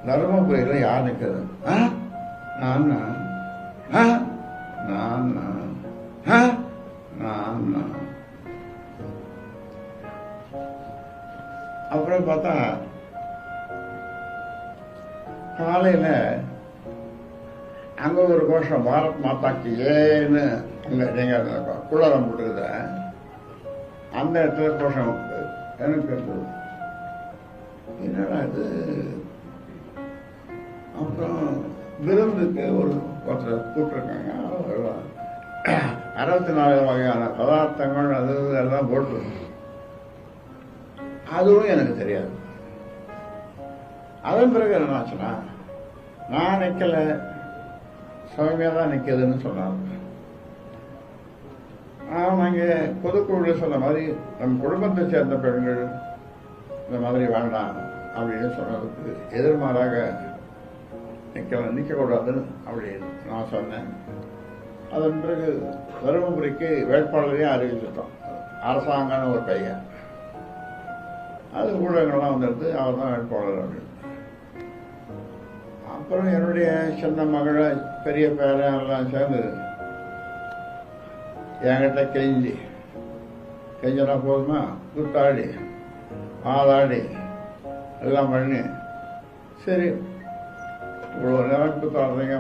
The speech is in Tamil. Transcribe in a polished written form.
தருமபுரியில் யார் நிற்கிறது? நான் அப்புறம் பார்த்தா காலையில் அங்கே ஒரு கோஷம், பாரத் மாதாக்கு ஏன்னு அங்கே நீங்கள் குளரம் போட்டுருத அந்த இடத்துல கோஷம் எனக்கு இருந்தது. என்னடா இது? அப்புறம் விருந்துக்கு ஒருத்தர் கூப்பிட்டுருக்காங்க. 64 வகையான பதார்த்தங்கள் அது எல்லாம் போட்டு, அதுவும் எனக்கு தெரியாது. அதன் பிறகு என்ன ஆச்சுன்னா, நான் நிற்கல, சுவாமியா தான் நிற்கிதுன்னு சொன்னாங்க. நாங்கள் பொதுக்குழுவில் சொன்ன மாதிரி நம் குடும்பத்தை சேர்ந்த பெண்கள் இந்த மாதிரி வேண்டாம் அப்படின்னு சொன்னதுக்கு எதிர்மாறாக நிற்கக்கூடாதுன்னு அப்படின்னு நான் சொன்னேன். அதன் பிறகு தருமபுரிக்கு வேட்பாளரையும் அறிவிச்சிட்டோம். அரசாங்கம்னு ஒரு பையன், அது ஊடகங்கள்லாம் வந்துடுது, அவர் தான் வேட்பாளர் அப்படின்னு. அப்புறம் என்னுடைய சின்ன மகளை பெரிய பேரன் எல்லாம் சேர்ந்து என்கிட்ட கெஞ்சினா போதுமா, குத்தாடி ஆதாடி எல்லாம் பண்ணி, சரி இவ்வளோ நேரம் குத்தாடுறீங்க